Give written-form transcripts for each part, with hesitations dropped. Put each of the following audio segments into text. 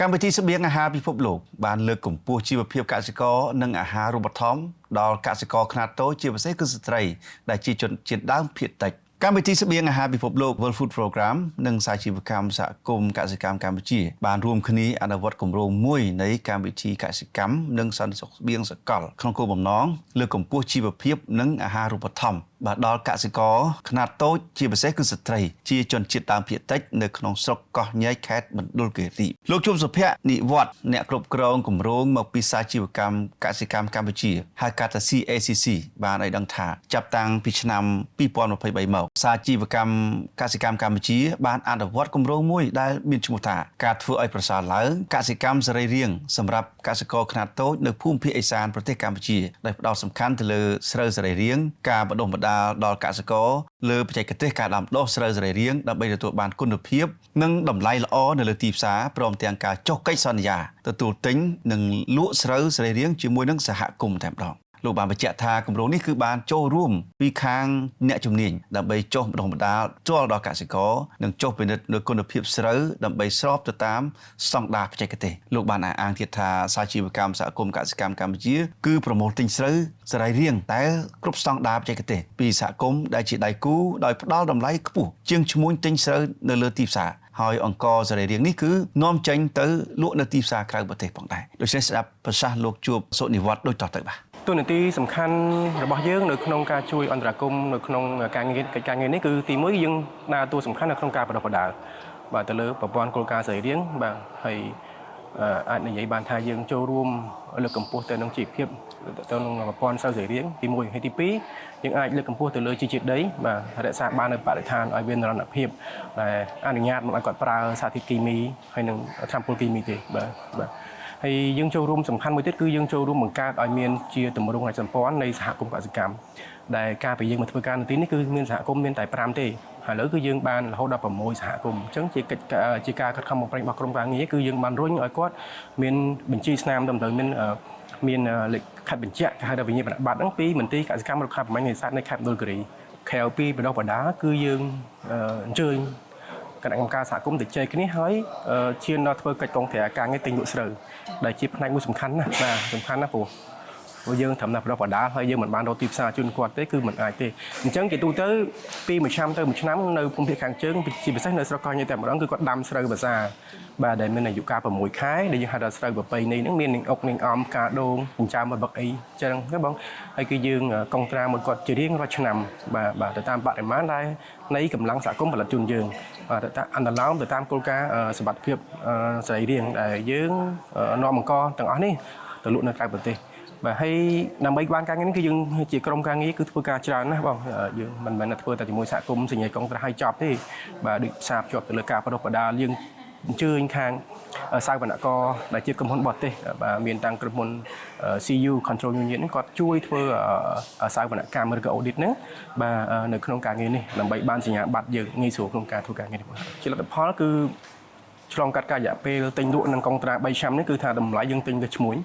កម្មវិធីស្បៀងអាហារពិភពលោកបានលើកកម្ពស់ជីវភាពកសិករនិងអាហារូបត្ថម្ភដល់កសិករខ្នាតតូចជាពិសេសគឺស្ត្រីដែលជាជនជាតិដើមភាគតិចកម្មវិធីស្បៀងអាហារពិភពលោក World Food Program និងសាជីវកម្មសហគមន៍កសិកម្មកម្ពុជាបានរួមគ្នាអនុវត្តគម្រោងមួយនៃកម្មវិធីកសិកម្មនិងសន្តិសុខស្បៀងសកលក្នុងគោលបំណងលើកកម្ពស់ជីវភាពនិងអាហារូបត្ថម្ភបាទដល់កសិករខ្នាតតូចជាពិសេសគឺស្ត្រីជាជនជាតិដើមភាគតិចនៅក្នុងស្រុកកោះញែកខេត្តមណ្ឌលគិរីលោកជុំសុភ័ក្រនិវត្តន៍អ្នកគ្រប់គ្រងគម្រោងមកពីសាជីវកម្មកសិកម្មកម្ពុជាហៅកាត់ថា CACC បានឲ្យដឹងថាចាប់តាំងពីឆ្នាំ2023មកសាជីវកម្មកសិកម្មកម្ពុជាបានអនុវត្តគម្រោងមួយដែលមានឈ្មោះថាការធ្វើឲ្យប្រសើរឡើងកសិកម្មសរីរាង្គសម្រាប់កសិករខ្នាតតូចនៅភូមិភាគឦសានប្រទេសកម្ពុជាដែលផ្ដោតសំខាន់ទៅលើស្រូវសរីរាង្គការបណ្ដុះបណ្ដាលដល់កសិករលើបច្ចេកទេសការដាំដុះស្រូវសរីរាង្គដើម្បីទទួលបានគុណភាពនិងតម្លៃល្អនៅលើទីផ្សារព្រមទាំងការចុះកិច្ចសន្យាទទួលទិញនិងលក់ស្រូវសរីរាង្គជាមួយនឹងសហគមន៍តែម្ដងលោកបានបញ្ជាក់ថាគម្រោងនេះគឺបានចូលរួមពីខាងអ្នកជំនាញដើម្បីចុះបណ្ដុះបណ្ដាលទាល់ដល់កសិករនិងចុះពិនិត្យលើគុណភាពស្រូវដើម្បីស្របទៅតាមស្តង់ដារបច្ចេកទេសលោកបានអះអាងទៀតថាសាជីវកម្មសហគមន៍កសិកម្មកម្ពុជាគឺប្រមូលទិញស្រូវសរីរាង្គតែគ្រប់ស្តង់ដារបច្ចេកទេសពីសហគមន៍ដែលជាដៃគូដោយផ្ដល់តម្លៃខ្ពស់ជាងឈ្មួញទិញស្រូវនៅលើទីផ្សារហើយអង្គសរីរាង្គនេះគឺនាំចេញទៅលក់នៅទីផ្សារក្រៅប្រទេសផងដែរដូច្នេះស្ដាប់ប្រសាសន៍លោកជួបសុនិវត្តន៍ដូចតទៅបាទទូនាទីសំខាន់របស់យើងនៅក្នុងការជួយអន្តរាគមន៍នៅក្នុងការងារកិច្ចការងារនេះគឺទី1យើងដើរតួសំខាន់នៅក្នុងការបណ្ដុះបណ្ដាលបាទទៅលើប្រព័ន្ធគោលការណ៍សរីរាង្គបាទហើយអាចនិយាយបានថាយើងចូលរួមលើកកម្ពស់ទៅនឹងជីវភាពទៅនឹងប្រព័ន្ធសរីរាង្គទី1ហើយទី2យើងអាចលើកកម្ពស់ទៅលើជីជាតិដីបាទរក្សាបាននៅបរិស្ថានឲ្យមាននិរន្តរភាពដែលអនុញ្ញាតមកឲ្យគាត់ប្រើសារធាតុគីមីហើយនឹងថ្នាំពុលគីមីទេបាទហើយយើងចូលរួមសំខាន់មួយទៀតគឺយើងចូលរួមបង្កើតឲ្យមានជាទម្រង់រចនាសម្ព័ន្ធនៃសហគមន៍កសិកម្មដែលការពីយើងមកធ្វើការនៅទីនេះគឺមានសហគមន៍មានតែ5ទេហើយឥឡូវគឺយើងបានរហូតដល់6សហគមន៍អញ្ចឹងជាការខិតខំប្រឹងរបស់ក្រុមការងារគឺយើងបានរុញឲ្យគាត់មានបញ្ជីស្នាមទៅមានលេខខិតបញ្ជាក់គេហៅថាវិញ្ញាបនបត្រហ្នឹងពីមន្ទីរកសិកម្មរុក្ខាប្រមាញ់នេសាទនៅខេត្តមណ្ឌលគិរីក្រៅពីបណ្ដុះបណ្ដាលគឺយើងអញ្ជើញគណៈកម្មការសហគមន៍ទៅជែកគ្នាហើយឈានដល់ធ្វើកិច្ចកងត្រាការងារទិញលក់ស្រូវដែលជាផ្នែកមួយសំខាន់ណាស់បាទសំខាន់ណាស់ព្រោះយើងត្រឹមតែបណ្ដុះបណ្ដាលហើយយើងមិនបានរកទីផ្សារជូនគាត់ទេគឺមិនអាចទេអញ្ចឹងជាទូទៅពីមួយឆ្នាំទៅមួយឆ្នាំនៅភូមិភាគខាងជើងជាពិសេសនៅស្រុកកោះញែកតែម្ដងគឺគាត់ដាំស្រូវភាសាបាទដែលមានអាយុកាល6ខែដែលយើងហៅថាស្រូវប្រពៃណីហ្នឹងមាននឹងអុកនឹងអំផ្កាដូងចិញ្ចើមបឹកអីចឹងណាបងហើយគឺយើងកងត្រាមួយគាត់ជារៀងរាល់ឆ្នាំបាទទៅតាមបរិមាណដែលនៃកម្លាំងសហគមន៍ផលិតជូនយើងបាទទៅអន្តរឡោមទៅតាមគោលការណ៍សម្បត្តិភាពសរីរាង្គដែលយើងនាំអង្គទាំងអស់នេះទៅលក់នៅក្រៅប្រទេសបាទហើយដើម្បីបានការងារនេះគឺយើងជាក្រុមការងារគឺធ្វើការច្រើនណាស់បងយើងមិនមែនតែធ្វើតែជាមួយសហគមន៍សញ្ញាកងត្រាឲ្យចប់ទេបាទដូចផ្សារភ្ជាប់ទៅលើការបណ្ដុះបណ្ដាលយើងអញ្ជើញខាងសាវនករដែលជាក្រុមហ៊ុនបរទេសបាទមានតាំងក្រុមហ៊ុន CU Control Union នេះគាត់ជួយធ្វើសាវនកម្មឬក៏ audit ហ្នឹងបាទនៅក្នុងការងារនេះដើម្បីបានសញ្ញាបត្រយើងងាយស្រួលក្នុងការធ្វើការងារនេះជាលទ្ធផលគឺឆ្លងកាត់ការរយៈពេលទិញលក់នឹងកងត្រា3ឆ្នាំនេះគឺថាតម្លៃយើងទិញទៅឈ្មួញ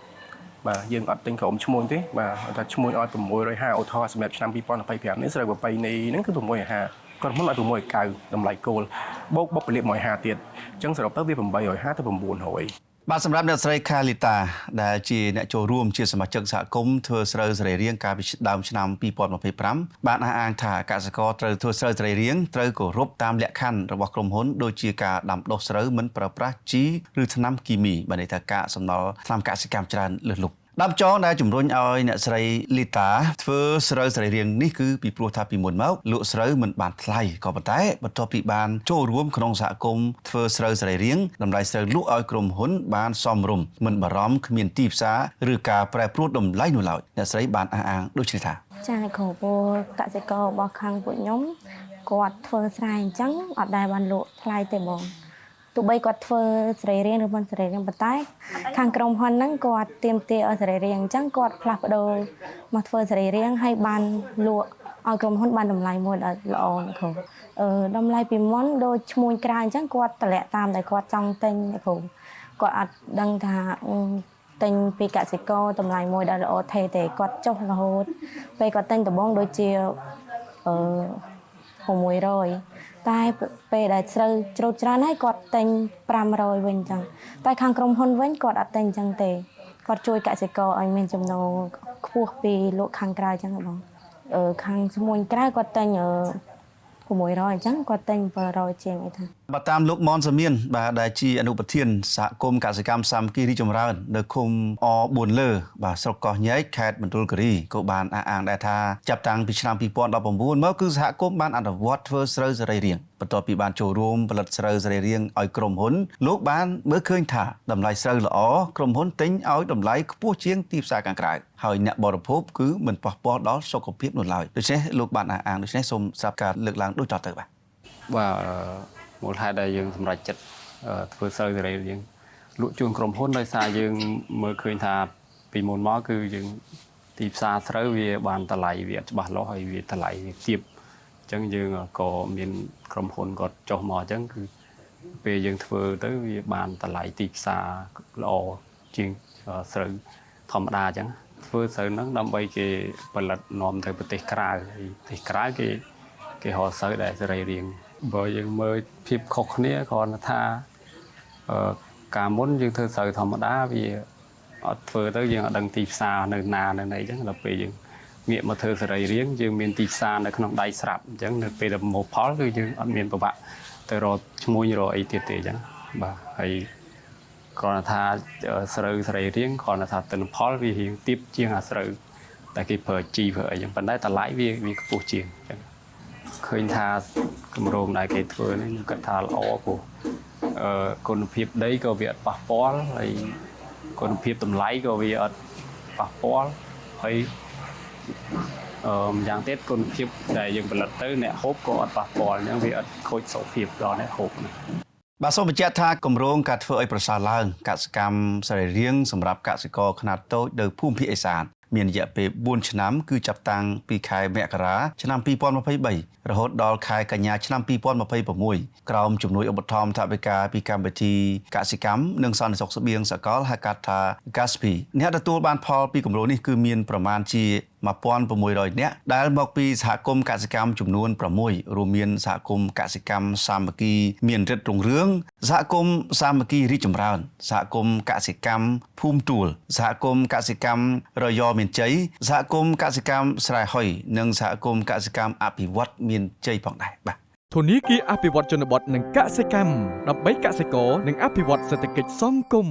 បាទយើងអត់ទិញក្រុមឈ្មួញទេបាទថាឈ្មួញឲ្យ650អូថសម្រាប់ឆ្នាំ2025នេះស្រូវប្រពៃណីហ្នឹងគឺ650គាត់មិនឲ្យ690តម្លៃគោលបូកបុព្វលាភ150ទៀតអញ្ចឹងសរុបទៅវា850ទៅ900បាទសម្រាប់អ្នកស្រីខាលីតាដែលជាអ្នកចូលរួមជាសមាជិកសហគមន៍ធ្វើស្រូវសរីរាង្គកាលពីដើមឆ្នាំ2025បានអះអាងថាកសិករត្រូវធ្វើស្រូវសរីរាង្គត្រូវគោរពតាមលក្ខខណ្ឌរបស់ក្រុមហ៊ុនដូចជាការដាំដុះស្រូវមិនប្រើប្រាស់ជីឬថ្នាំគីមីបានន័យថាកាកសំណល់ថ្នាំកសិកម្មច្រើនលើសលប់ដើមចងដែលជំរុញឲ្យអ្នកស្រីលីតាធ្វើស្រូវសរីរាង្គនេះគឺពីព្រោះថាពីមុនមកលក់ស្រូវមិនបានថ្លៃក៏ប៉ុន្តែបន្ទាប់ពីបានចូលរួមក្នុងសហគមន៍ធ្វើស្រូវសរីរាង្គតម្លៃស្រូវលក់ឲ្យក្រុមហ៊ុនបានសមរម្យមិនបារម្ភគ្មានទីផ្សារឬការប្រែប្រួលតម្លៃនោះឡើយអ្នកស្រីបានអះអាងដូចនេះថាចាគ្រូពលកសិកររបស់ខាងពួកខ្ញុំគាត់ធ្វើស្រែអញ្ចឹងអត់ដែលបានលក់ថ្លៃទេបងទោះបីគាត់ធ្វើសរីរាង្គឬមិនសរីរាង្គប៉ុន្តែខាងក្រុមហ៊ុនហ្នឹងគាត់ទាមទារឲ្យសរីរាង្គអញ្ចឹងគាត់ផ្លាស់ប្ដូរមកធ្វើសរីរាង្គឲ្យបានលក់ឲ្យក្រុមហ៊ុនបានតម្លៃមួយល្អណាគ្រូតម្លៃពីមុនដូចឈ្មួញក្រៅអញ្ចឹងគាត់តម្លាក់តាមតែគាត់ចង់ទិញណាគ្រូគាត់អត់ដឹងថាទិញពីកសិករតម្លៃមួយដែលល្អទេគាត់ចុះរហូតពេលគាត់ទិញដំបងដូចជា 600តែពេលដែលស្រូវច្រូតច្រើនហើយគាត់ទិញ500វិញអញ្ចឹងតែខាងក្រុមហ៊ុនវិញគាត់អត់ទិញអញ្ចឹងទេគាត់ជួយកសិករឲ្យមានចំណូលខ្ពស់ពីលក់ខាងក្រៅអញ្ចឹងបងខាងស្មួនក្រៅគាត់ទិញ600អញ្ចឹងគាត់ទិញ700ជាងអីថា បើតាមលោកមនសាមៀនបាទដែលជាអនុប្រធានសហគមន៍កសិកម្មសាមគ្គីរីកចម្រើននៅឃុំអ4លើបាទស្រុកកោះញែកខេត្តមណ្ឌលគិរីក៏បានអះអាងដែរថាចាប់តាំងពីឆ្នាំ2019មកគឺសហគមន៍បានអនុវត្តធ្វើស្រូវសរីរាង្គបន្ទាប់ពីបានចូលរួមផលិតស្រូវសរីរាង្គឲ្យក្រុមហ៊ុនលោកបានមើលឃើញថាតម្លៃស្រូវល្អក្រុមហ៊ុនទិញឲ្យតម្លៃខ្ពស់ជាងទីផ្សារខាងក្រៅហើយអ្នកបរិភោគគឺមិនប៉ះពាល់ដល់សុខភាពនោះឡើយដូច្នេះលោកបានអះអាងដូច្នេះសូមស្រាប់ការលើកឡើងដូចតទៅបាទ មូលហេតុដែលយើងសម្រេចចិត្តធ្វើស្រូវសរីរាង្គលក់ជូនក្រុមហ៊ុនដោយសារយើងមើលឃើញថាពីមុនមកគឺយើងទីផ្សារស្រូវវាបានតម្លៃវាច្បាស់លាស់ហើយវាតម្លៃវាទាបអញ្ចឹងយើងក៏មានក្រុមហ៊ុនគាត់ចុះមកអញ្ចឹងគឺពេលយើងធ្វើទៅវាបានតម្លៃទីផ្សារល្អជាងស្រូវធម្មតាអញ្ចឹងធ្វើស្រូវហ្នឹងដើម្បីគេផលិតនាំទៅប្រទេសក្រៅហើយប្រទេសក្រៅគេហៅស្រូវដែលសរីរាង្គ បើយើងមើលភាពខុសគ្នាគ្រាន់តែថាការមុនយើងធ្វើស្រូវធម្មតាវាអត់ធ្វើទៅយើងអត់ដឹងទីផ្សារនៅណានៅណីអញ្ចឹងដល់ពេលយើងងាកមកធ្វើសរីរាង្គយើងមានទីផ្សារនៅក្នុងដៃស្រាប់អញ្ចឹងនៅពេលដែលប្រមូលផលគឺយើងអត់មានពិបាកទៅរកឈ្មួញរកអីទៀតទេអញ្ចឹងបាទហើយគ្រាន់តែថាស្រូវសរីរាង្គគ្រាន់តែថាទិន្នផលវារៀងទាបជាងអាស្រូវតែគេប្រើជីប្រើអីអញ្ចឹងប៉ុន្តែតម្លៃវាខ្ពស់ជាងអញ្ចឹង ឃើញថាគម្រោងដែលគេធ្វើនេះខ្ញុំគិតថាល្អព្រោះគុណភាពដីក៏វាអត់ប៉ះពាល់ហើយគុណភាពតម្លៃក៏វាអត់ប៉ះពាល់ហើយម្យ៉ាងទៀតគុណភាពដែលយើងផលិតទៅអ្នកហូបក៏អត់ប៉ះពាល់អញ្ចឹងវាអត់ខូចសុខភាពដល់អ្នកហូបណា បាទសូមបញ្ជាក់ថាគម្រោងការធ្វើឲ្យប្រសើរឡើងកសិកម្មសរីរាង្គសម្រាប់កសិករខ្នាតតូចនៅភូមិភាគឦសានមានរយៈពេល4ឆ្នាំគឺចាប់តាំងពីខែមករាឆ្នាំ2023រហូតដល់ខែកញ្ញាឆ្នាំ2026ក្រោមជំនួយឧបត្ថម្ភថវិកាពីកម្មវិធីកសិកម្មនិងសន្តិសុខស្បៀងសកលហៅកាត់ថា GASPI អ្នកទទួលបានផលពីគម្រោងនេះគឺមានប្រមាណជា 1600 នាក់ដែលមកពីសហគមន៍កសិកម្មចំនួន 6 រួមមានសហគមន៍កសិកម្មសាមគ្គីមានរិទ្ធរុងរឿងសហគមន៍សាមគ្គីរីកចម្រើនសហគមន៍កសិកម្មភូមិទួលសហគមន៍កសិកម្មរយមានជ័យសហគមន៍កសិកម្មស្រែហុយនិងសហគមន៍កសិកម្មអភិវឌ្ឍមានជ័យផងដែរបាទ ធនាគារអភិវឌ្ឍជនបទនិងកសិកម្មដើម្បីកសិករនិងអភិវឌ្ឍសេដ្ឋកិច្ចសង្គម